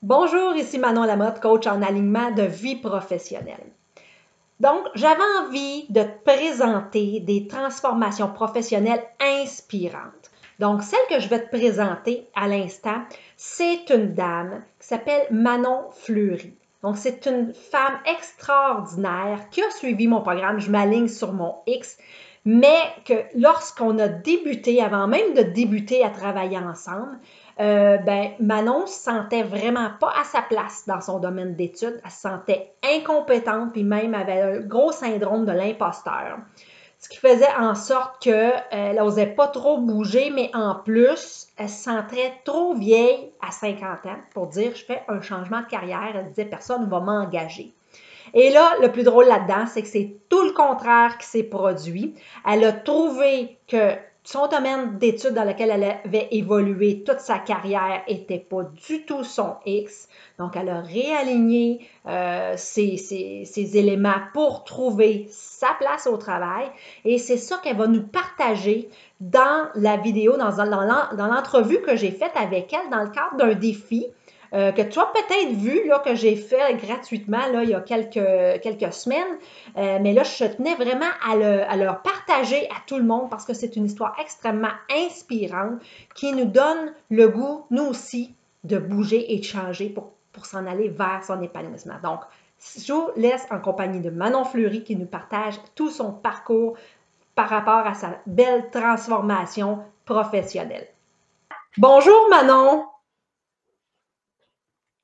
Bonjour, ici Manon Lamotte, coach en alignement de vie professionnelle. Donc, j'avais envie de te présenter des transformations professionnelles inspirantes. Donc, celle que je vais te présenter à l'instant, c'est une dame qui s'appelle Manon Fleury. Donc, c'est une femme extraordinaire qui a suivi mon programme. Je m'aligne sur mon X, mais que lorsqu'on a débuté, avant même de débuter à travailler ensemble, Manon se sentait vraiment pas à sa place dans son domaine d'études. Elle se sentait incompétente, puis même avait un gros syndrome de l'imposteur. Ce qui faisait en sorte qu'elle n'osait pas trop bouger, mais en plus, elle se sentait trop vieille à 50 ans pour dire « je fais un changement de carrière ». Elle disait « personne ne va m'engager ». Et là, le plus drôle là-dedans, c'est que c'est tout le contraire qui s'est produit. Elle a trouvé que son domaine d'études dans lequel elle avait évolué toute sa carrière n'était pas du tout son X. Donc, elle a réaligné ses éléments pour trouver sa place au travail. Et c'est ça qu'elle va nous partager dans la vidéo, dans l'entrevue que j'ai faite avec elle dans le cadre d'un défi que tu as peut-être vu, là, que j'ai fait gratuitement là, il y a quelques semaines. Mais là, je tenais vraiment à leur partager à tout le monde parce que c'est une histoire extrêmement inspirante qui nous donne le goût, nous aussi, de bouger et de changer pour s'en aller vers son épanouissement. Donc, je vous laisse en compagnie de Manon Fleury qui nous partage tout son parcours par rapport à sa belle transformation professionnelle. Bonjour Manon!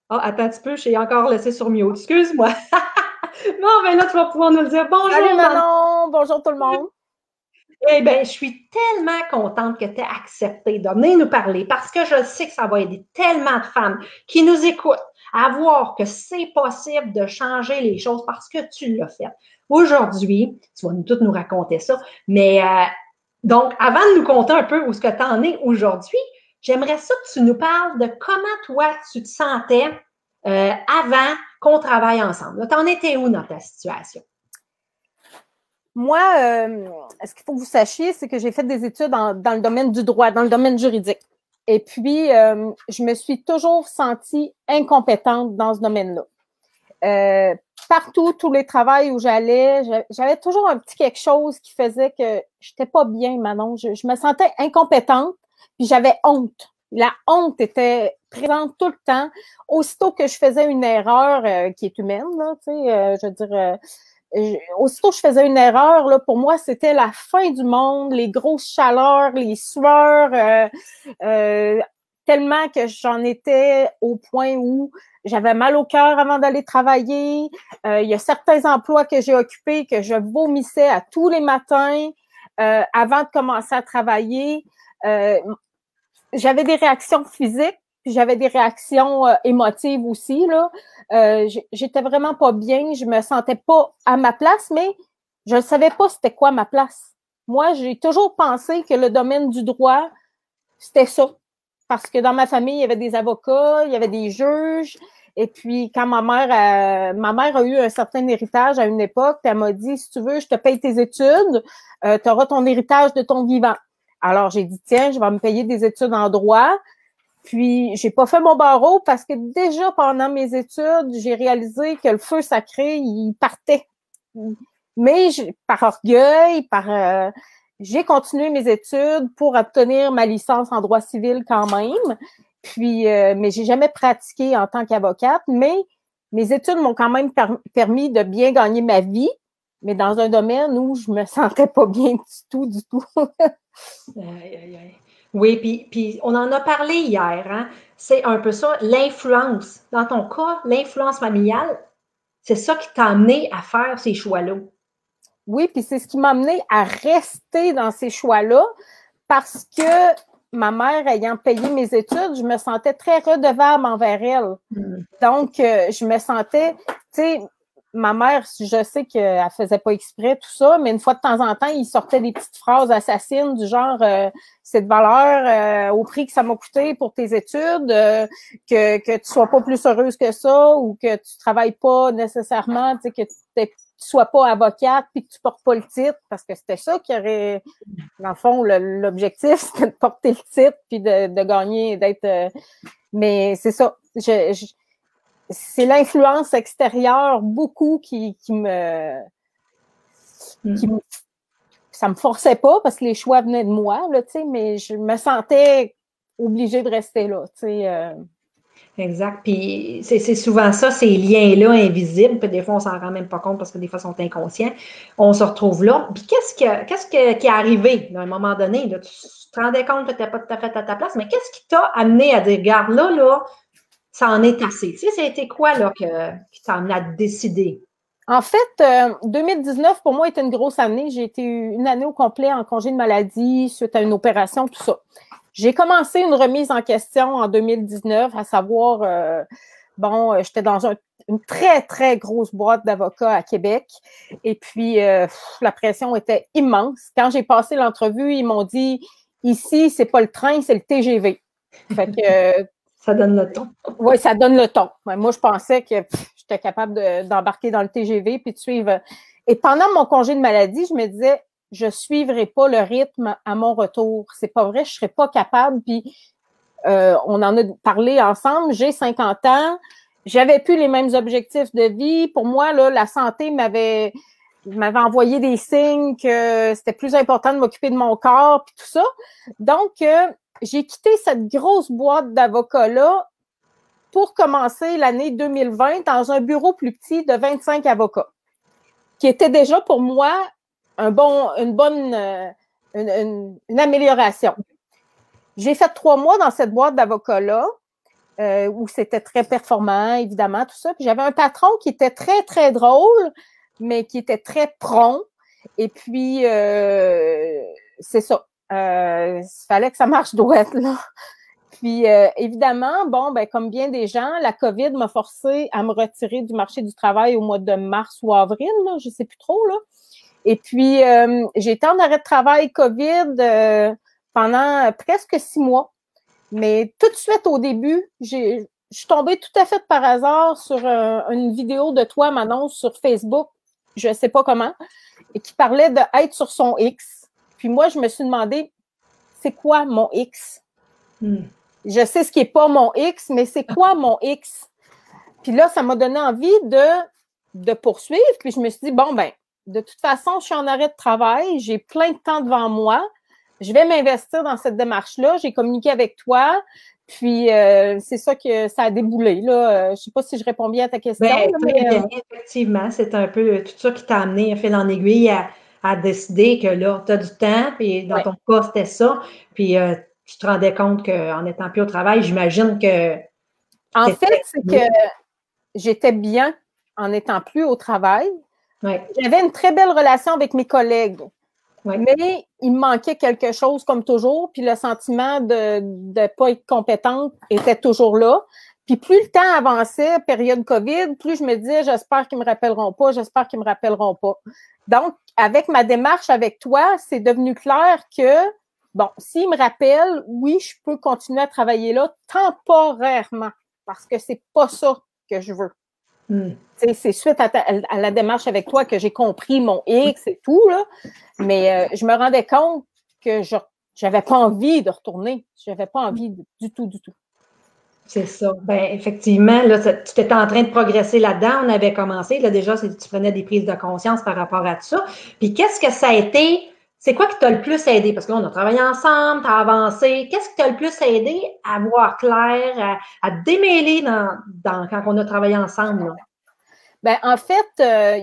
Ah, attends un petit peu, j'ai encore laissé sur mute. Excuse-moi. Bon, ben là, tu vas pouvoir nous le dire. Bonjour, Salut Manon! Bonjour tout le monde! Eh bien, je suis tellement contente que tu aies accepté de venir nous parler parce que je sais que ça va aider tellement de femmes qui nous écoutent à voir que c'est possible de changer les choses parce que tu l'as fait. Aujourd'hui, tu vas toutes nous raconter ça, mais donc, avant de nous conter un peu où ce que tu en es aujourd'hui, j'aimerais ça que tu nous parles de comment toi, tu te sentais avant qu'on travaille ensemble. Tu en étais où dans ta situation? Moi, ce qu'il faut que vous sachiez, c'est que j'ai fait des études dans le domaine du droit, dans le domaine juridique. Et puis, je me suis toujours sentie incompétente dans ce domaine-là. Partout, tous les travails où j'allais, j'avais toujours un petit quelque chose qui faisait que j'étais pas bien, Manon. Je me sentais incompétente, puis j'avais honte. La honte était présente tout le temps. Aussitôt que je faisais une erreur qui est humaine, là, tu sais, je veux dire, aussitôt que je faisais une erreur, là, pour moi, c'était la fin du monde, les grosses chaleurs, les sueurs, tellement que j'en étais au point où j'avais mal au cœur avant d'aller travailler. Il y a certains emplois que j'ai occupés que je vomissais à tous les matins avant de commencer à travailler. J'avais des réactions physiques, puis j'avais des réactions émotives aussi, là. J'étais vraiment pas bien, je me sentais pas à ma place, mais je ne savais pas c'était quoi ma place. Moi, j'ai toujours pensé que le domaine du droit, c'était ça. Parce que dans ma famille, il y avait des avocats, il y avait des juges. Et puis, quand ma mère a eu un certain héritage à une époque, elle m'a dit, si tu veux, je te paye tes études, tu auras ton héritage de ton vivant. Alors, j'ai dit, tiens, je vais me payer des études en droit. Puis, j'ai pas fait mon barreau parce que déjà pendant mes études, j'ai réalisé que le feu sacré, il partait. Mais par orgueil, j'ai continué mes études pour obtenir ma licence en droit civil quand même. Puis, mais j'ai jamais pratiqué en tant qu'avocate. Mais mes études m'ont quand même permis de bien gagner ma vie, mais dans un domaine où je me sentais pas bien du tout. Aïe, aïe, aïe. Oui, puis on en a parlé hier, hein? C'est un peu ça, l'influence. Dans ton cas, l'influence familiale, c'est ça qui t'a amené à faire ces choix-là. Oui, puis c'est ce qui m'a amené à rester dans ces choix-là parce que ma mère ayant payé mes études, je me sentais très redevable envers elle. Donc, je me sentais, tu sais, ma mère, je sais qu'elle faisait pas exprès tout ça, mais une fois de temps en temps, il sortait des petites phrases assassines du genre c'est de valeur au prix que ça m'a coûté pour tes études, que tu sois pas plus heureuse que ça ou que tu travailles pas nécessairement, tu sais, que tu sois pas avocate puis que tu portes pas le titre, parce que c'était ça qui aurait, dans le fond, l'objectif, c'était de porter le titre puis de gagner, d'être... mais c'est ça. c'est l'influence extérieure beaucoup qui ça me forçait pas parce que les choix venaient de moi, là, tu sais, mais je me sentais obligée de rester là, tu sais. Exact. Puis c'est souvent ça, ces liens-là invisibles, puis des fois, on s'en rend même pas compte parce que des fois, ils sont inconscients. On se retrouve là. Puis qui est arrivé à un moment donné? Là, tu te rendais compte que tu n'étais pas tout à fait à ta place, mais qu'est-ce qui t'a amené à dire, regarde, là, ça en est assez. Tu sais, ça a été quoi là, qui t'a amené à décider? En fait, 2019, pour moi, était une grosse année. J'ai été une année au complet en congé de maladie suite à une opération, tout ça. J'ai commencé une remise en question en 2019, à savoir, j'étais dans une très, très grosse boîte d'avocats à Québec. Et puis, la pression était immense. Quand j'ai passé l'entrevue, ils m'ont dit, ici, c'est pas le train, c'est le TGV. Fait que, ça donne le ton. Oui, ça donne le ton. Moi, je pensais que j'étais capable d'embarquer dans le TGV puis de suivre. Et pendant mon congé de maladie, je me disais, je suivrai pas le rythme à mon retour. C'est pas vrai, je serais pas capable. Puis, on en a parlé ensemble. J'ai 50 ans. J'avais plus les mêmes objectifs de vie. Pour moi, là, la santé m'avait envoyé des signes que c'était plus important de m'occuper de mon corps puis tout ça. Donc, j'ai quitté cette grosse boîte d'avocats-là pour commencer l'année 2020 dans un bureau plus petit de 25 avocats, qui était déjà pour moi une amélioration. J'ai fait 3 mois dans cette boîte d'avocats-là, où c'était très performant, évidemment, tout ça. Puis j'avais un patron qui était très, très drôle, mais qui était très prompt. Et puis, c'est ça. Il fallait que ça marche droite, là. Puis, évidemment, comme bien des gens, la COVID m'a forcé à me retirer du marché du travail au mois de mars ou avril, là, je sais plus trop, là. Et puis, j'ai été en arrêt de travail COVID pendant presque 6 mois. Mais tout de suite, au début, je suis tombée tout à fait par hasard sur une vidéo de toi, Manon, sur Facebook, je sais pas comment, et qui parlait d'être sur son X. Puis moi, je me suis demandé, c'est quoi mon X? Je sais ce qui est pas mon X, mais c'est quoi mon X? Puis là, ça m'a donné envie de poursuivre. Puis je me suis dit, de toute façon, je suis en arrêt de travail, j'ai plein de temps devant moi. Je vais m'investir dans cette démarche-là. J'ai communiqué avec toi. Puis, c'est ça que ça a déboulé. Là. Je ne sais pas si je réponds bien à ta question. Bien, effectivement, c'est un peu tout ça qui t'a amené, fil en aiguille, à décider que là, tu as du temps. Puis, dans ton cas, c'était ça. Puis, tu te rendais compte qu'en étant plus au travail, j'imagine que… En fait, c'est que j'étais bien en n'étant plus au travail. Ouais. J'avais une très belle relation avec mes collègues. Ouais. Mais il me manquait quelque chose comme toujours, puis le sentiment de ne pas être compétente était toujours là. Puis plus le temps avançait, période COVID, plus je me disais, j'espère qu'ils me rappelleront pas, j'espère qu'ils me rappelleront pas. Donc, avec ma démarche avec toi, c'est devenu clair que, s'ils me rappellent, oui, je peux continuer à travailler là temporairement, parce que c'est pas ça que je veux. C'est suite à la démarche avec toi que j'ai compris mon X et tout, là. Mais je me rendais compte que j'avais pas envie de retourner. J'avais pas envie du tout. C'est ça. Effectivement, là, tu étais en train de progresser là-dedans. On avait commencé. Là, déjà, tu prenais des prises de conscience par rapport à tout ça. Puis, qu'est-ce que ça a été? C'est quoi qui t'a le plus aidé? Parce que là, on a travaillé ensemble, tu as avancé. Qu'est-ce qui t'a le plus aidé à voir clair, à démêler quand on a travaillé ensemble? Là? En fait,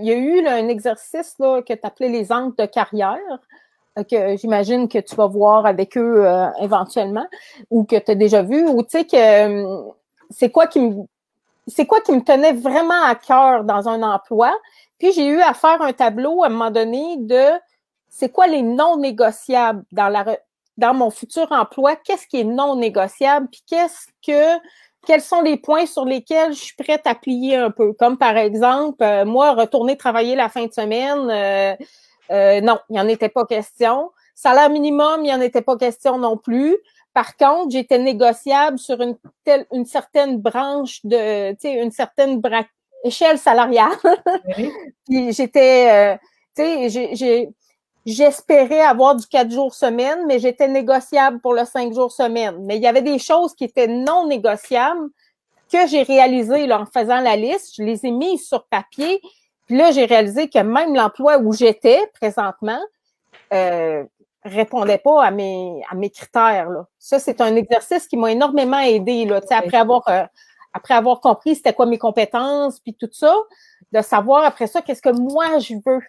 il y a eu un exercice là, que tu appelais les angles de carrière, que j'imagine que tu vas voir avec eux éventuellement, ou que tu as déjà vu, ou tu sais que c'est quoi qui me tenait vraiment à cœur dans un emploi. Puis j'ai eu à faire un tableau à un moment donné de c'est quoi les non négociables dans mon futur emploi, qu'est-ce qui est non négociable, puis quels sont les points sur lesquels je suis prête à plier un peu. Comme par exemple, moi, retourner travailler la fin de semaine, non, il n'y en était pas question. Salaire minimum, il n'y en était pas question non plus. Par contre, j'étais négociable sur une certaine branche de, tu sais, une certaine échelle salariale. Oui. Puis j'étais, tu sais, j'espérais avoir du 4 jours semaine, mais j'étais négociable pour le 5 jours semaine. Mais il y avait des choses qui étaient non négociables que j'ai réalisé là, en faisant la liste, je les ai mis sur papier. Puis là, j'ai réalisé que même l'emploi où j'étais présentement répondait pas à mes critères. Là. Ça, c'est un exercice qui m'a énormément aidé là, après avoir compris c'était quoi mes compétences, puis tout ça, de savoir après ça qu'est-ce que moi je veux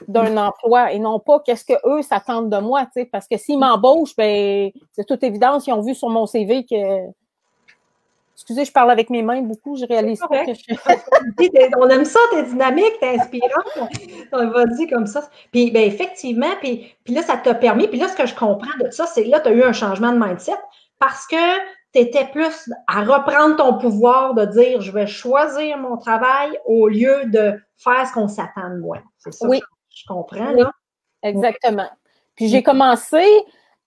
d'un emploi et non pas qu'est-ce que eux s'attendent de moi, tu sais, parce que s'ils m'embauchent, ben c'est toute évidence, ils ont vu sur mon CV que excusez, je parle avec mes mains beaucoup, je réalise pas que on aime ça, t'es dynamique, t'es inspirante. On va dire comme ça. Puis, ben, effectivement, puis là, ça t'a permis, puis là, ce que je comprends de ça, c'est que là, tu as eu un changement de mindset parce que tu étais plus à reprendre ton pouvoir de dire je vais choisir mon travail au lieu de faire ce qu'on s'attend de moi. C'est ça oui. que je comprends, oui. là. Exactement. Puis j'ai commencé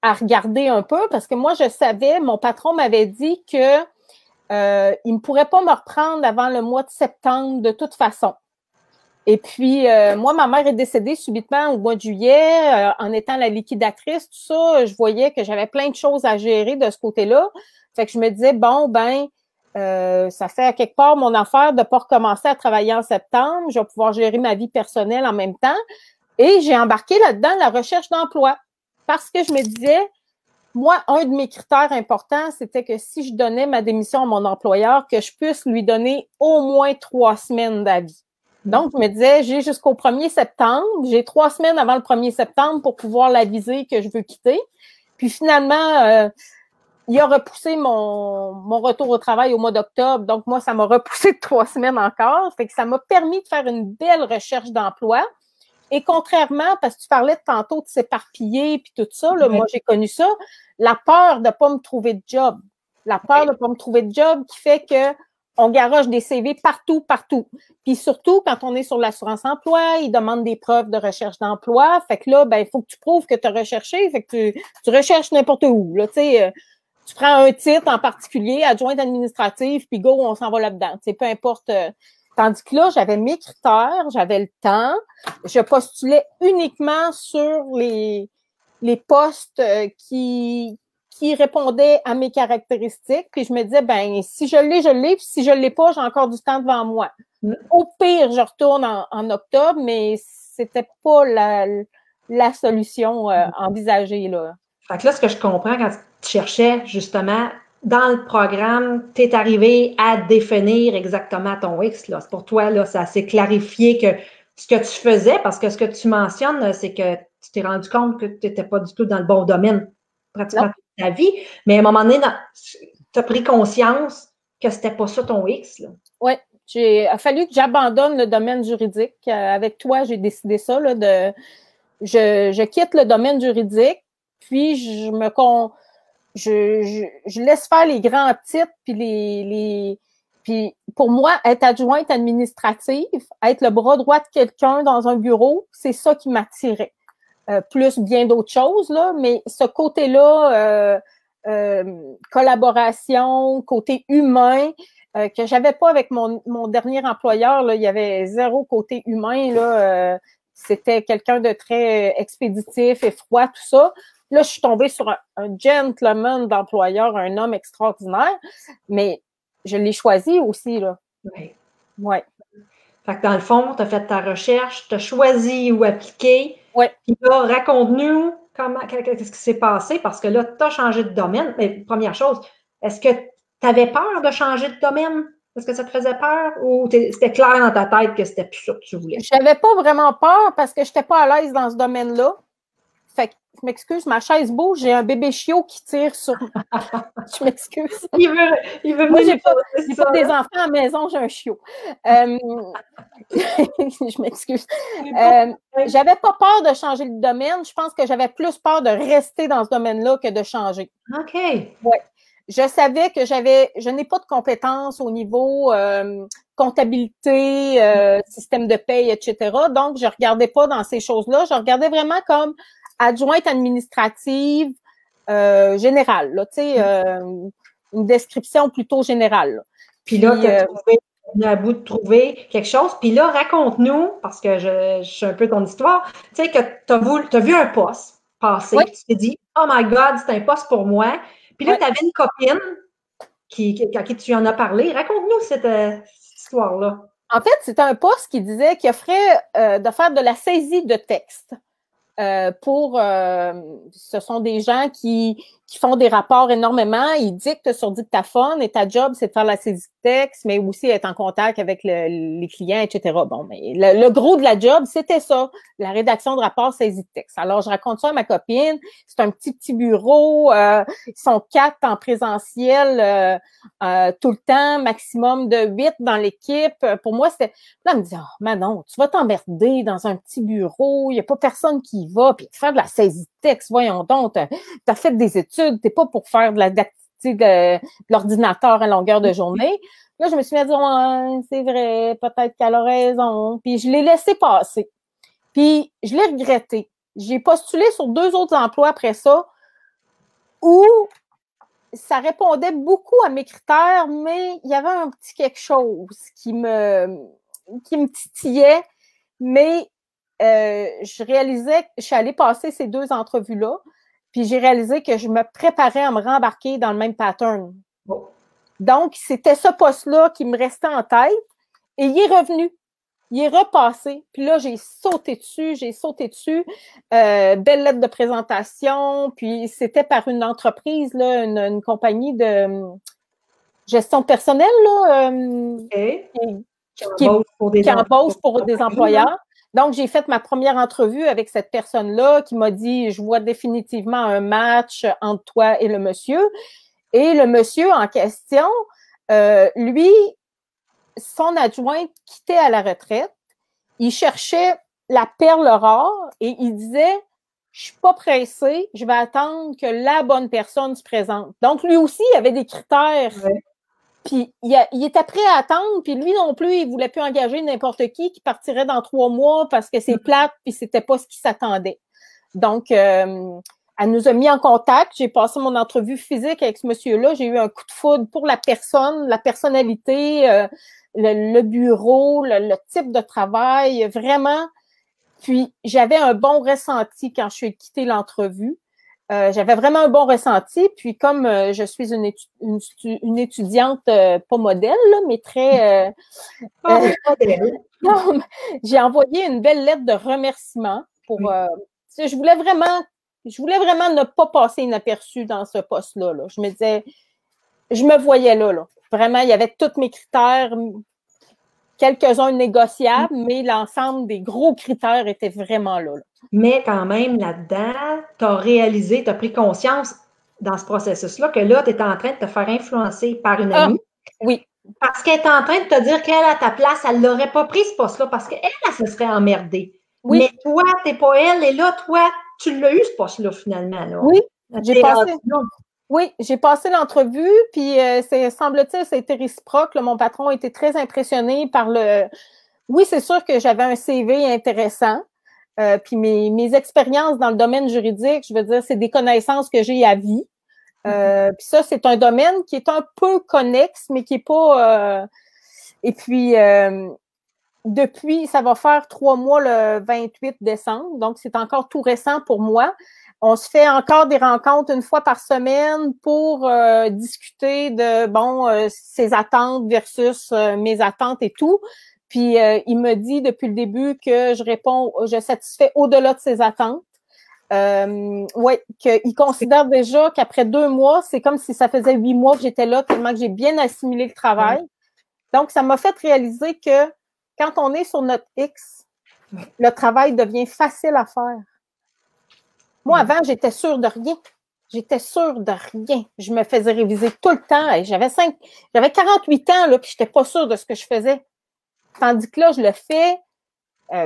à regarder un peu parce que moi, je savais, mon patron m'avait dit que il ne pourrait pas me reprendre avant le mois de septembre de toute façon. Et puis, moi, ma mère est décédée subitement au mois de juillet. En étant la liquidatrice, tout ça, je voyais que j'avais plein de choses à gérer de ce côté-là. Fait que je me disais, bon, ça fait à quelque part mon affaire de ne pas recommencer à travailler en septembre. Je vais pouvoir gérer ma vie personnelle en même temps. Et j'ai embarqué là-dedans la recherche d'emploi parce que je me disais, moi, un de mes critères importants, c'était que si je donnais ma démission à mon employeur, que je puisse lui donner au moins 3 semaines d'avis. Donc, je me disais, j'ai jusqu'au 1er septembre, j'ai 3 semaines avant le 1er septembre pour pouvoir l'aviser que je veux quitter. Puis finalement, il a repoussé mon retour au travail au mois d'octobre. Donc, moi, ça m'a repoussé de 3 semaines encore. Fait que ça m'a permis de faire une belle recherche d'emploi. Et contrairement, parce que tu parlais tantôt de s'éparpiller puis tout ça, là, moi, j'ai connu ça, la peur de ne pas me trouver de job. La peur de ne pas me trouver de job qui fait que on garoche des CV partout. Puis surtout, quand on est sur l'assurance-emploi, ils demandent des preuves de recherche d'emploi. Fait que là, il faut que tu prouves que tu as recherché. Fait que tu recherches n'importe où. Là, tu prends un titre en particulier, adjointe administrative, puis go, on s'en va là-dedans. Peu importe. Tandis que là, j'avais mes critères, j'avais le temps. Je postulais uniquement sur les postes qui répondaient à mes caractéristiques. Puis je me disais, si je l'ai, je l'ai. Puis si je l'ai pas, j'ai encore du temps devant moi. Au pire, je retourne en octobre, mais c'était pas la solution envisagée, là. Fait que là, ce que je comprends quand tu cherchais, justement, dans le programme, tu es arrivé à définir exactement ton X. Là. Pour toi, là, ça s'est clarifié que ce que tu faisais, parce que ce que tu mentionnes, c'est que tu t'es rendu compte que tu n'étais pas du tout dans le bon domaine pratiquement toute ta vie. Mais à un moment donné, tu as pris conscience que c'était pas ça ton X. Oui, il a fallu que j'abandonne le domaine juridique. Avec toi, j'ai décidé ça, là, je quitte le domaine juridique, puis je laisse faire les grands titres, puis puis pour moi, être adjointe administrative, être le bras droit de quelqu'un dans un bureau, c'est ça qui m'attirait. Plus bien d'autres choses, là, mais ce côté-là, collaboration, côté humain, que j'avais pas avec mon dernier employeur, là, il y avait zéro côté humain, là, c'était quelqu'un de très expéditif et froid, tout ça. Là, je suis tombée sur un gentleman d'employeur, un homme extraordinaire, mais je l'ai choisi aussi, là. Oui. Ouais. Fait que dans le fond, tu as fait ta recherche, tu as choisi où appliquer. Ouais. Puis là, raconte-nous qu'est-ce qui s'est passé, parce que là, tu as changé de domaine. Mais première chose, est-ce que tu avais peur de changer de domaine? Est-ce que ça te faisait peur ou c'était clair dans ta tête que c'était plus ça que tu voulais? Je n'avais pas vraiment peur parce que je n'étais pas à l'aise dans ce domaine-là. Fait que, je m'excuse, ma chaise bouge, j'ai un bébé chiot qui tire sur... Je m'excuse. Il veut Moi, j'ai pas des enfants à la maison, j'ai un chiot. Je m'excuse. J'avais pas peur de changer de domaine. Je pense que j'avais plus peur de rester dans ce domaine-là que de changer. OK. Ouais. Je savais que je n'ai pas de compétences au niveau comptabilité, système de paye, etc. Donc, je regardais pas dans ces choses-là. Je regardais vraiment comme adjointe administrative générale, là, tu sais, une description plutôt générale. Là. Puis là, tu as à bout de trouver quelque chose. Puis là, raconte-nous, parce que je suis un peu ton histoire, tu sais, que tu as vu un poste passer, Oui. puis tu t'es dit, oh my God, c'est un poste pour moi. Puis là, tu avais une copine à qui tu en as parlé. Raconte-nous cette histoire-là. En fait, c'était un poste qui disait qu'il offrait de faire de la saisie de texte. Ce sont des gens qui font des rapports énormément, ils dictent sur dictaphone et ta job, c'est de faire la saisie de texte, mais aussi être en contact avec les clients, etc. Bon, mais le gros de la job, c'était ça, la rédaction de rapports saisie de texte. Alors, je raconte ça à ma copine, c'est un petit bureau, ils sont 4 en présentiel tout le temps, maximum de 8 dans l'équipe. Pour moi, c'était... Là, elle me dit, oh, Manon, tu vas t'emmerder dans un petit bureau, il n'y a pas personne qui y va, puis faire de la saisie de texte, voyons donc, t'as fait des études, t'es pas pour faire de l'ordinateur à longueur de journée. Là, je me suis dit, ouais, c'est vrai, peut-être qu'elle a raison. Puis je l'ai laissé passer. Puis je l'ai regretté. J'ai postulé sur 2 autres emplois après ça où ça répondait beaucoup à mes critères, mais il y avait un petit quelque chose qui me titillait, mais je réalisais que je suis allée passer ces 2 entrevues-là, puis j'ai réalisé que je me préparais à me rembarquer dans le même pattern. Oh. Donc, c'était ce poste-là qui me restait en tête, et il est revenu. Il est repassé. Puis là, j'ai sauté dessus. Belle lettre de présentation. Puis c'était par une entreprise, là, une compagnie de gestion personnelle, là, Okay. qui embauche pour des employeurs. Donc, j'ai fait ma première entrevue avec cette personne-là qui m'a dit, je vois définitivement un match entre toi et le monsieur. Et le monsieur en question, lui, son adjointe quittait à la retraite. Il cherchait la perle rare et il disait, je suis pas pressé, je vais attendre que la bonne personne se présente. Donc, lui aussi, il avait des critères. Ouais. Puis, il était prêt à attendre, puis lui non plus, il voulait plus engager n'importe qui partirait dans 3 mois parce que c'est plate, puis c'était pas ce qu'il s'attendait. Donc, elle nous a mis en contact. J'ai passé mon entrevue physique avec ce monsieur-là. J'ai eu un coup de foudre pour la personne, la personnalité, le bureau, le type de travail, vraiment. Puis, j'avais un bon ressenti quand je suis quittée l'entrevue. J'avais vraiment un bon ressenti. Puis, comme je suis une étudiante pas modèle, là, mais très... modèle. J'ai envoyé une belle lettre de remerciement pour... je voulais vraiment ne pas passer inaperçue dans ce poste-là. Là. Je me disais, je me voyais là. Vraiment, il y avait tous mes critères, quelques-uns négociables, mais l'ensemble des gros critères étaient vraiment là. Mais quand même, là-dedans, tu as réalisé, tu as pris conscience dans ce processus-là que là, tu es en train de te faire influencer par une amie. Oui. Parce qu'elle est en train de te dire qu'elle, à ta place, elle l'aurait pas pris ce poste-là parce qu'elle, elle se serait emmerdée. Oui. Mais toi, t'es pas elle, et là, toi, tu l'as eu ce poste-là, finalement. Là. Oui, j'ai passé l'entrevue, puis semble-t-il, ça a été réciproque. Là, mon patron a été très impressionné par le... Oui, c'est sûr que j'avais un CV intéressant, puis mes expériences dans le domaine juridique, je veux dire, c'est des connaissances que j'ai à vie. Puis ça, c'est un domaine qui est un peu connexe, mais qui est pas... Et puis, depuis, ça va faire 3 mois le 28 décembre, donc c'est encore tout récent pour moi. On se fait encore des rencontres 1 fois par semaine pour discuter de, ses attentes versus mes attentes et tout. Puis, il me dit depuis le début que je satisfais au-delà de ses attentes. Qu'il considère déjà qu'après 2 mois, c'est comme si ça faisait 8 mois que j'étais là, tellement que j'ai bien assimilé le travail. Donc, ça m'a fait réaliser que quand on est sur notre X, le travail devient facile à faire. Moi, avant, j'étais sûre de rien. Je me faisais réviser tout le temps. J'avais 48 ans, là, puis j'étais pas sûre de ce que je faisais. Tandis que là, je le fais.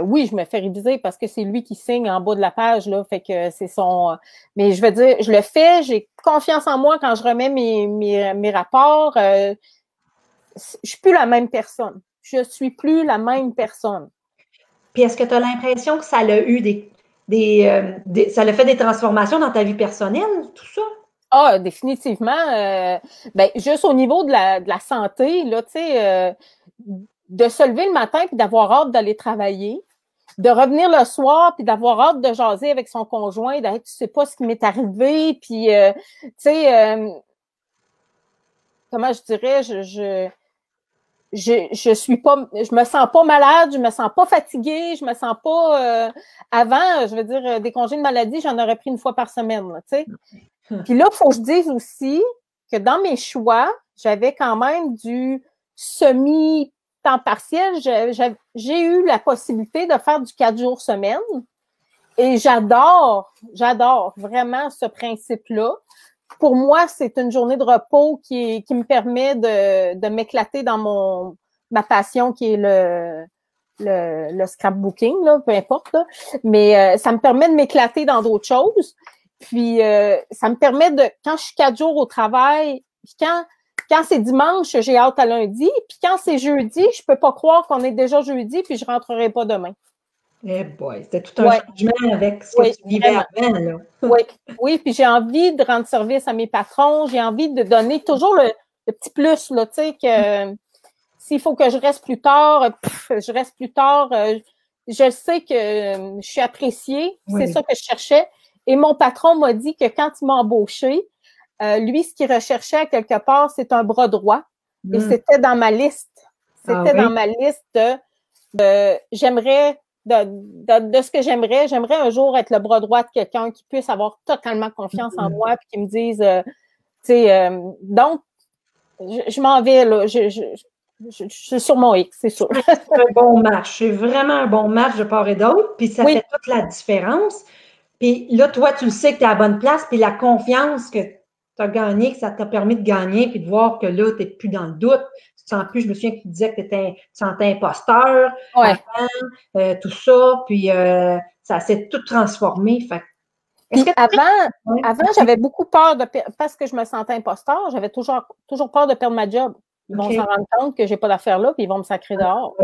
Oui, je me fais réviser parce que c'est lui qui signe en bas de la page, là. Fait que c'est son. Mais je veux dire, je le fais, j'ai confiance en moi quand je remets mes rapports. Je suis plus la même personne. Puis est-ce que tu as l'impression que ça a eu ça a fait des transformations dans ta vie personnelle, tout ça? Ah, définitivement. Juste au niveau de la santé, là, tu sais, de se lever le matin puis d'avoir hâte d'aller travailler, de revenir le soir puis d'avoir hâte de jaser avec son conjoint, d'être, tu sais pas ce qui m'est arrivé, puis, tu sais, comment je dirais, je me sens pas malade, je me sens pas fatiguée, je me sens pas, avant, je veux dire, des congés de maladie, j'en aurais pris une fois par semaine, tu sais. Puis là, il faut que je dise aussi que dans mes choix, j'avais quand même du semi-temps partiel. J'ai eu la possibilité de faire du 4 jours semaine. Et j'adore vraiment ce principe-là. Pour moi, c'est une journée de repos qui me permet de m'éclater dans ma passion qui est le scrapbooking, là, peu importe. Là. Mais ça me permet de m'éclater dans d'autres choses. Puis ça me permet quand je suis 4 jours au travail, puis quand c'est dimanche, j'ai hâte à lundi. Puis quand c'est jeudi, je peux pas croire qu'on est déjà jeudi, puis je rentrerai pas demain. Eh boy, c'était tout un changement avec ce que tu vivais avant, là. Oui, puis j'ai envie de rendre service à mes patrons, j'ai envie de donner toujours le petit plus, là, tu sais, que s'il faut que je reste plus tard, je reste plus tard. Je sais que je suis appréciée, c'est ça que je cherchais. Et mon patron m'a dit que quand il m'a embauché, lui, ce qu'il recherchait à quelque part, c'est un bras droit. Et c'était dans ma liste. C'était dans ma liste de j'aimerais de ce que j'aimerais un jour être le bras droit de quelqu'un qui puisse avoir totalement confiance en moi puis qui me dise, tu sais, donc, je m'en vais, là, je suis sur mon X, c'est sûr. C'est un bon match, c'est vraiment un bon match de part et d'autre, puis ça fait toute la différence. Puis là, toi, tu le sais que tu es à la bonne place, puis la confiance que tu as gagnée, que ça t'a permis de gagner, puis de voir que là, tu n'es plus dans le doute. Tu te sens plus, je me souviens que tu disais que tu te sentais imposteur, avant, tout ça, puis ça s'est tout transformé. Fait. Puis avant j'avais beaucoup peur parce que je me sentais imposteur, j'avais toujours peur de perdre ma job. Ils vont s'en rendre compte que j'ai pas d'affaires là, puis ils vont me sacrer dehors.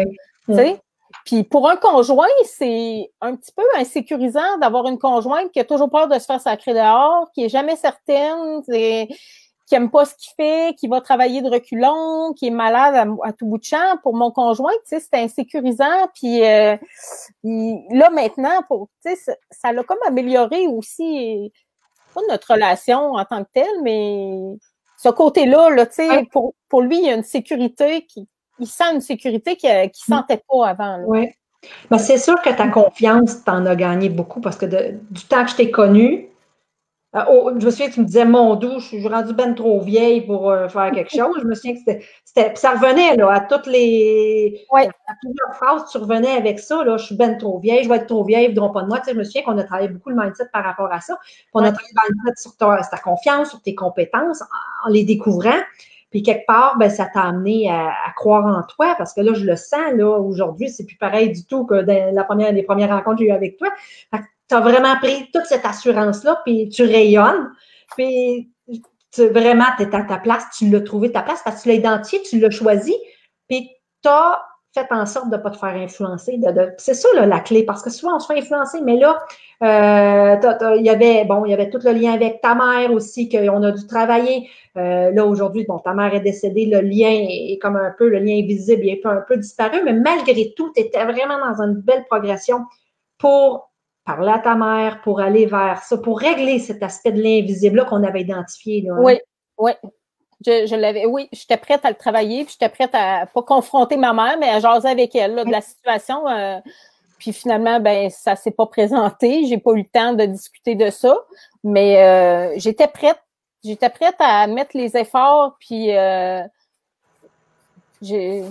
Tu sais? Puis pour un conjoint, c'est un petit peu insécurisant d'avoir une conjointe qui a toujours peur de se faire sacrer dehors, qui est jamais certaine, qui aime pas ce qu'il fait, qui va travailler de reculons, qui est malade à tout bout de champ. Pour mon conjoint, tu sais, c'était insécurisant. Puis là maintenant, tu sais, ça l'a comme amélioré aussi, pas notre relation en tant que telle, mais ce côté-là, là, tu sais, pour lui, il y a une sécurité il sent une sécurité qu'il ne sentait pas avant. Oui. Ben, c'est sûr que ta confiance, tu en as gagné beaucoup parce que du temps que je t'ai connue, je me souviens que tu me disais, mon doux, je suis rendue ben trop vieille pour faire quelque chose. Je me souviens que ça revenait là, à toutes les. À plusieurs phrases, tu revenais avec ça, là, je suis ben trop vieille, je vais être trop vieille, ils ne voudront pas de moi. Tu sais, je me souviens qu'on a travaillé beaucoup le mindset par rapport à ça. Puis on a travaillé le mindset sur ta confiance, sur tes compétences, en les découvrant. Puis quelque part, ben, ça t'a amené à croire en toi, parce que là, je le sens, là, aujourd'hui, c'est plus pareil du tout que dans les premières rencontres que j'ai eues avec toi. Tu as vraiment pris toute cette assurance-là, puis tu rayonnes, puis vraiment, tu es à ta place, tu l'as trouvé ta place parce que tu l'as identifié, tu l'as choisi, puis tu as fait en sorte de ne pas te faire influencer. C'est ça, là, la clé, parce que souvent, on se fait influencer, mais là, il y avait tout le lien avec ta mère aussi, qu'on a dû travailler. Là, aujourd'hui, bon, ta mère est décédée, le lien est comme un peu, le lien invisible, il est un peu disparu, mais malgré tout, tu étais vraiment dans une belle progression pour parler à ta mère, pour aller vers ça, pour régler cet aspect de l'invisible-là qu'on avait identifié. Là, hein? Oui. Je l'avais, oui, j'étais prête à le travailler, puis j'étais prête à pas confronter ma mère, mais à jaser avec elle là, de la situation. Puis finalement, ben ça s'est pas présenté. J'ai pas eu le temps de discuter de ça, mais j'étais prête. J'étais prête à mettre les efforts, puis je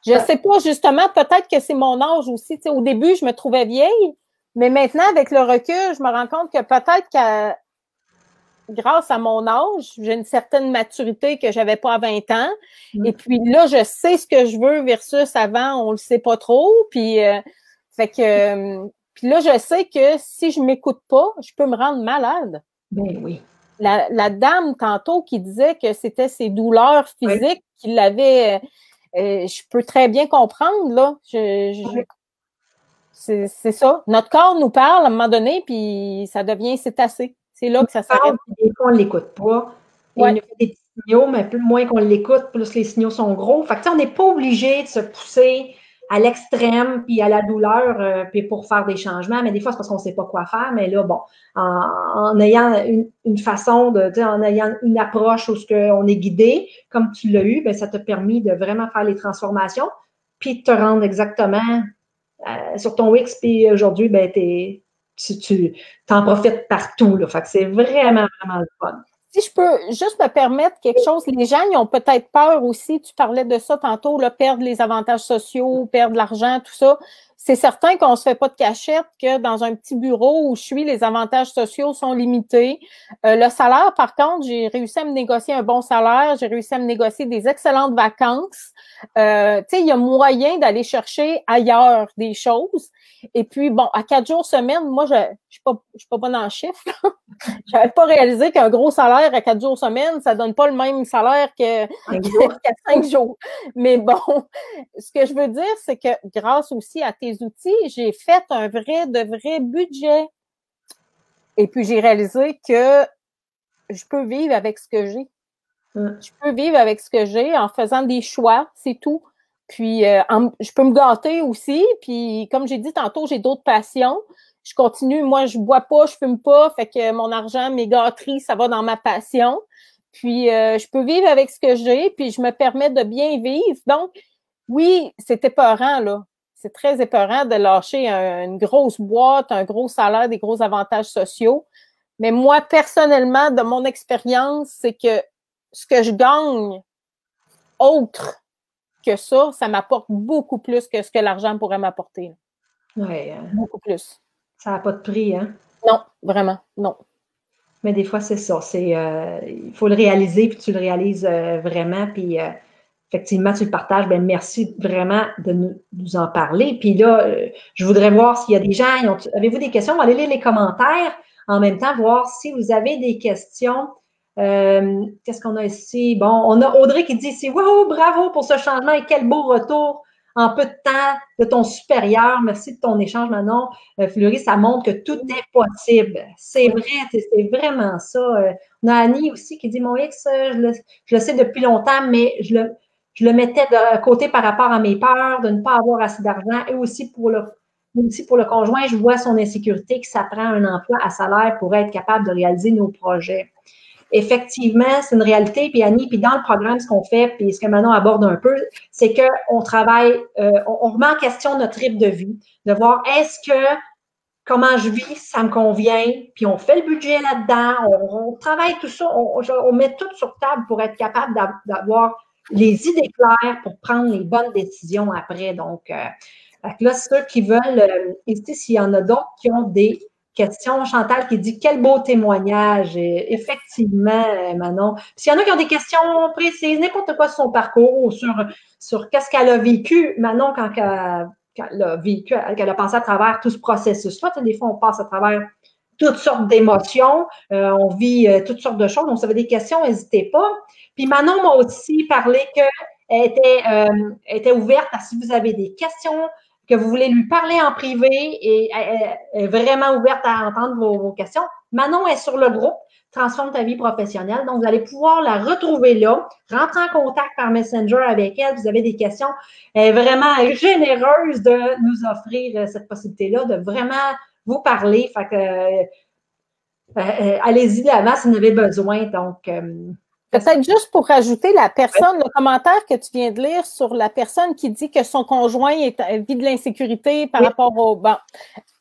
sais pas, justement, peut-être que c'est mon âge aussi. Tu sais, au début, je me trouvais vieille, mais maintenant, avec le recul, je me rends compte que peut-être que grâce à mon âge, j'ai une certaine maturité que j'avais pas à 20 ans. Et puis là, je sais ce que je veux versus avant, on le sait pas trop. Puis fait que puis là, je sais que si je m'écoute pas, je peux me rendre malade. Ben oui. La dame tantôt qui disait que c'était ses douleurs physiques qui l'avaient, je peux très bien comprendre là. C'est ça. Notre corps nous parle à un moment donné, puis ça devient c'est assez. C'est là que ça s'arrête. Des fois, on ne l'écoute pas. Et il nous fait des petits signaux, mais plus moins qu'on l'écoute, plus les signaux sont gros. Fait que, on n'est pas obligé de se pousser à l'extrême, puis à la douleur, puis pour faire des changements. Mais des fois, c'est parce qu'on ne sait pas quoi faire. Mais là, bon, en ayant une façon de, en ayant une approche où on est guidé, comme tu l'as eu, ben, ça t'a permis de vraiment faire les transformations, puis de te rendre exactement sur ton Wix. Puis aujourd'hui, ben, tu t'en profites partout. Là. Fait que c'est vraiment, vraiment le fun. Si je peux juste me permettre quelque chose, les gens, ils ont peut-être peur aussi, tu parlais de ça tantôt, là, perdre les avantages sociaux, perdre l'argent, tout ça. C'est certain qu'on se fait pas de cachette que dans un petit bureau où je suis, les avantages sociaux sont limités. Le salaire, par contre, j'ai réussi à me négocier un bon salaire, j'ai réussi à me négocier des excellentes vacances. Tu sais, il y a moyen d'aller chercher ailleurs des choses. Et puis, bon, à 4 jours semaine, moi, je suis pas bonne en chiffres. J'avais pas réalisé qu'un gros salaire à 4 jours semaine, ça donne pas le même salaire qu'à 5 jours. Mais bon, ce que je veux dire, c'est que grâce aussi à tes outils, j'ai fait un de vrai budget. Et puis, j'ai réalisé que je peux vivre avec ce que j'ai. Je peux vivre avec ce que j'ai en faisant des choix, c'est tout. Puis, je peux me gâter aussi. Puis, comme j'ai dit tantôt, j'ai d'autres passions. Je continue. Moi, je bois pas, je fume pas. Fait que mon argent, mes gâteries, ça va dans ma passion. Puis, je peux vivre avec ce que j'ai. Puis, je me permets de bien vivre. Donc, oui, c'est épeurant, là. C'est très épeurant de lâcher une grosse boîte, un gros salaire, des gros avantages sociaux. Mais moi, personnellement, de mon expérience, c'est que ce que je gagne autre que ça m'apporte beaucoup plus que ce que l'argent pourrait m'apporter. Oui. Beaucoup plus. Ça n'a pas de prix, hein? Non, vraiment, non. Mais des fois, c'est ça. Il faut le réaliser, puis tu le réalises vraiment, puis effectivement, tu le partages. Ben merci vraiment de nous en parler. Puis là, je voudrais voir s'il y a des gens, avez-vous des questions? On va aller lire les commentaires en même temps, voir si vous avez des questions. Qu'est-ce qu'on a ici? Bon, on a Audrey qui dit ici, wow, bravo pour ce changement et quel beau retour en peu de temps de ton supérieur. Merci de ton échange, Manon. Fleury, ça montre que tout est possible. C'est vrai, c'est vraiment ça. On a Annie aussi qui dit, mon ex, je le sais depuis longtemps, mais je le mettais de côté par rapport à mes peurs de ne pas avoir assez d'argent et aussi pour le conjoint, je vois son insécurité que ça prend un emploi à salaire pour être capable de réaliser nos projets. Effectivement, c'est une réalité. Puis Annie, puis dans le programme, ce qu'on fait, puis ce que Manon aborde un peu, c'est qu'on travaille, on remet en question notre rythme de vie, de voir comment je vis, ça me convient, puis on fait le budget là-dedans, on travaille tout ça, on met tout sur table pour être capable d'avoir les idées claires pour prendre les bonnes décisions après. Donc, là, ceux qui veulent, ici, s'il y en a d'autres qui ont des questions, Chantal qui dit quel beau témoignage. Et effectivement, Manon. S'il y en a qui ont des questions précises, n'importe quoi sur son parcours ou sur qu'est-ce qu'elle a vécu, Manon, quand elle a vécu, qu'elle a passé à travers tout ce processus-là. Des fois, on passe à travers toutes sortes d'émotions, on vit toutes sortes de choses. Donc, si vous avez des questions, n'hésitez pas. Puis Manon m'a aussi parlé qu'elle était ouverte à si vous avez des questions, que vous voulez lui parler en privé et elle est vraiment ouverte à entendre vos questions. Manon est sur le groupe Transforme ta vie professionnelle. Donc, vous allez pouvoir la retrouver là, rentrer en contact par Messenger avec elle. Vous avez des questions. Elle est vraiment généreuse de nous offrir cette possibilité-là, de vraiment vous parler. Fait que allez-y de l'avant si vous en avez besoin. Donc, peut-être juste pour rajouter la personne, le commentaire que tu viens de lire sur la personne qui dit que son conjoint vit de l'insécurité par rapport au... Bon,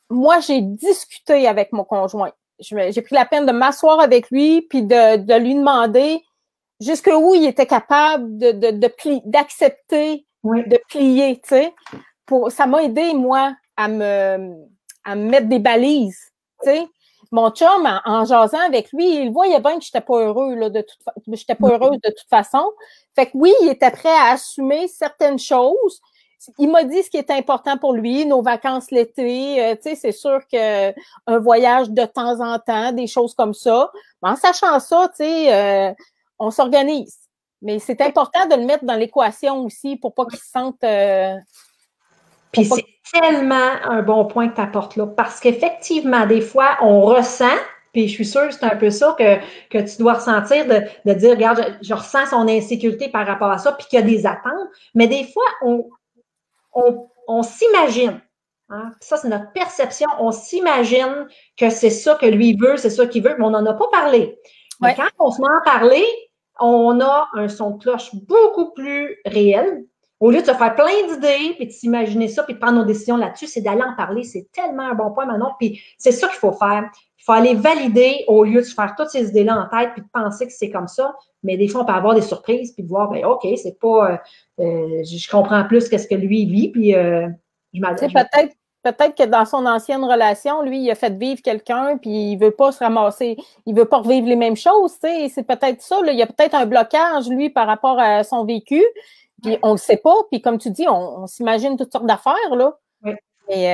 moi, j'ai discuté avec mon conjoint. J'ai pris la peine de m'asseoir avec lui puis de lui demander jusqu'où il était capable d'accepter, de plier, tu sais. Ça m'a aidé, moi, à me mettre des balises, tu sais. Mon chum, en jasant avec lui, il voyait bien que j'étais pas heureux, là, j'étais pas heureuse de toute façon. Fait que oui, il était prêt à assumer certaines choses. Il m'a dit ce qui était important pour lui, nos vacances l'été, tu sais, c'est sûr que un voyage de temps en temps, des choses comme ça. Mais en sachant ça, tu sais, on s'organise. Mais c'est important de le mettre dans l'équation aussi pour pas qu'il se sente... Puis c'est tellement un bon point que tu apportes là, parce qu'effectivement, des fois, on ressent, puis je suis sûre que c'est un peu ça que tu dois ressentir, de dire, regarde, je ressens son insécurité par rapport à ça, puis qu'il y a des attentes, mais des fois, on on s'imagine. Hein? Ça, c'est notre perception. On s'imagine que c'est ça que lui veut, c'est ça qu'il veut, mais on n'en a pas parlé. Mais Ouais. quand on se met à en parler, on a un son de cloche beaucoup plus réel. Au lieu de se faire plein d'idées, puis de s'imaginer ça, puis de prendre nos décisions là-dessus, c'est d'aller en parler. C'est tellement un bon point, Manon. Puis c'est ça qu'il faut faire. Il faut aller valider au lieu de se faire toutes ces idées-là en tête, puis de penser que c'est comme ça. Mais des fois, on peut avoir des surprises, puis de voir, ben OK, c'est pas... je comprends plus qu'est-ce que lui vit, puis je m'adapte. Peut-être que dans son ancienne relation, lui, il a fait vivre quelqu'un, puis il veut pas se ramasser, il veut pas revivre les mêmes choses, tu sais. C'est peut-être ça, là. Il y a peut-être un blocage, lui, par rapport à son vécu, puis on le sait pas, puis comme tu dis, on s'imagine toutes sortes d'affaires, là. Oui. Et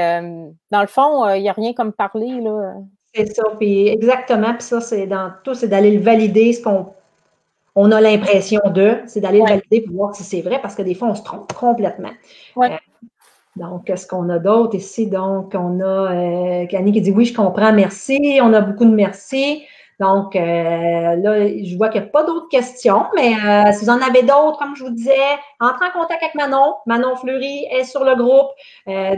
dans le fond, il n'y a rien comme parler, là. C'est ça, puis exactement, puis ça, c'est dans tout, c'est d'aller le valider, ce qu'on a l'impression de, c'est d'aller le valider pour voir si c'est vrai, parce que des fois, on se trompe complètement. Ouais. Donc, qu'est-ce qu'on a d'autre ici? Donc, on a Annie qui dit oui, je comprends, merci. On a beaucoup de merci. Donc, là, je vois qu'il n'y a pas d'autres questions, mais si vous en avez d'autres, comme je vous disais, entrez en contact avec Manon. Manon Fleury est sur le groupe.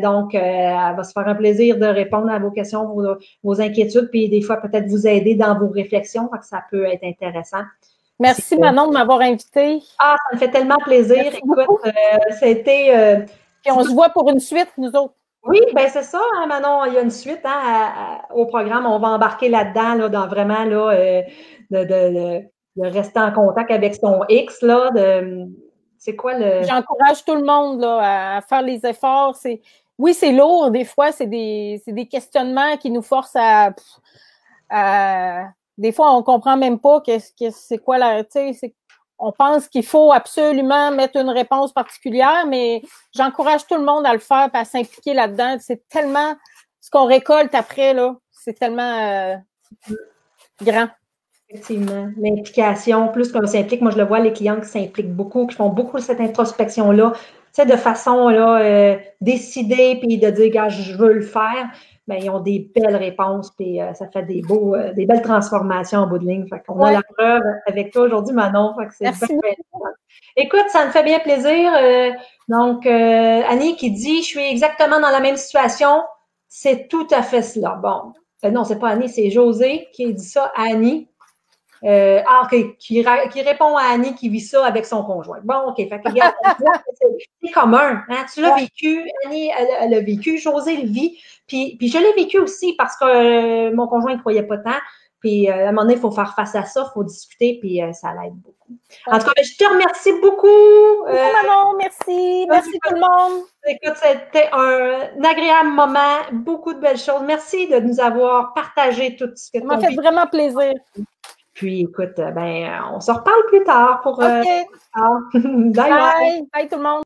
Donc, elle va se faire un plaisir de répondre à vos questions, vos inquiétudes, puis des fois, peut-être vous aider dans vos réflexions, donc ça peut être intéressant. Merci, Manon, de m'avoir invitée. Ah, ça me fait tellement plaisir. Merci Écoute, beaucoup. c'était... Puis on se voit pour une suite, nous autres. Oui, ben c'est ça, hein, Manon, il y a une suite hein, au programme. On va embarquer là-dedans, là, dans vraiment là, de rester en contact avec son X. Là, c'est quoi le. J'encourage tout le monde là, à faire les efforts. Oui, c'est lourd, des fois, c'est des questionnements qui nous forcent à des fois, on comprend même pas c'est quoi la. On pense qu'il faut absolument mettre une réponse particulière, mais j'encourage tout le monde à le faire et à s'impliquer là-dedans. C'est tellement ce qu'on récolte après, là, c'est tellement grand. Effectivement, l'implication, plus qu'on s'implique, moi je le vois, les clients qui s'impliquent beaucoup, qui font beaucoup cette introspection-là, tu sais, de façon là, décidée, puis de dire, gars, je veux le faire, ben, ils ont des belles réponses, puis ça fait des belles transformations en bout de ligne. Fait qu'on a la preuve avec toi aujourd'hui, Manon. Fait que c'est Merci bien. Écoute, ça me fait bien plaisir. Donc, Annie qui dit, je suis exactement dans la même situation. C'est tout à fait cela. Bon, non, c'est pas Annie, c'est José qui dit ça à Annie. Qui répond à Annie qui vit ça avec son conjoint. Bon, OK. Fait que, regarde, c'est commun. Hein? Tu l'as vécu, Annie, elle a vécu, José le vit. Puis je l'ai vécu aussi parce que mon conjoint ne croyait pas tant. Puis à un moment donné, il faut faire face à ça, il faut discuter, puis ça l'aide beaucoup. En tout cas, je te remercie beaucoup. Maman, merci. Merci tout le monde. Écoute, c'était un agréable moment, beaucoup de belles choses. Merci de nous avoir partagé tout ce que tu as Ça m'a fait vraiment plaisir. Puis, écoute, ben, on se reparle plus tard pour... OK. Bye. Bye tout le monde.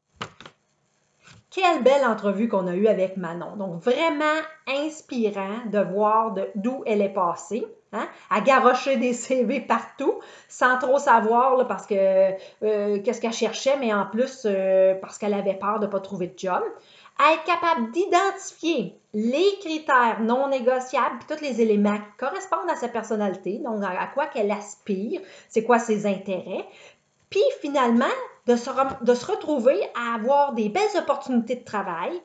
Quelle belle entrevue qu'on a eue avec Manon. Donc, vraiment inspirant de voir d'où elle est passée. Hein, à garrocher des CV partout, sans trop savoir, là, parce que qu'est-ce qu'elle cherchait, mais en plus, parce qu'elle avait peur de ne pas trouver de job. À être capable d'identifier les critères non négociables, puis tous les éléments qui correspondent à sa personnalité, donc à quoi qu'elle aspire, c'est quoi ses intérêts, puis finalement, de se retrouver à avoir des belles opportunités de travail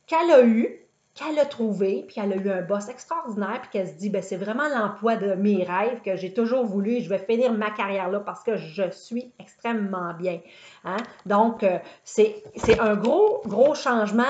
qu'elle a eues, qu'elle a trouvé, puis elle a eu un boss extraordinaire, puis qu'elle se dit, ben c'est vraiment l'emploi de mes rêves que j'ai toujours voulu, et je vais finir ma carrière là parce que je suis extrêmement bien. Hein? Donc, c'est un gros changement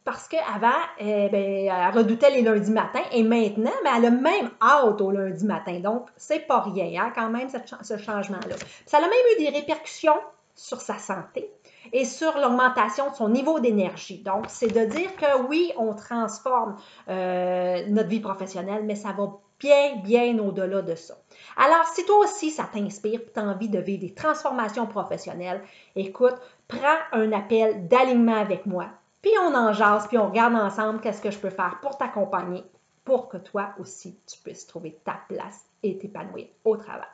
parce qu'avant, elle redoutait les lundis matins et maintenant, elle a même hâte au lundi matin. Donc, c'est pas rien, hein, quand même, ce changement-là. Ça a même eu des répercussions sur sa santé et sur l'augmentation de son niveau d'énergie. Donc, c'est de dire que oui, on transforme notre vie professionnelle, mais ça va bien au-delà de ça. Alors, si toi aussi, ça t'inspire et tu as envie de vivre des transformations professionnelles, écoute, prends un appel d'alignement avec moi, puis on en jase, puis on regarde ensemble qu'est-ce que je peux faire pour t'accompagner, pour que toi aussi, tu puisses trouver ta place et t'épanouir au travail.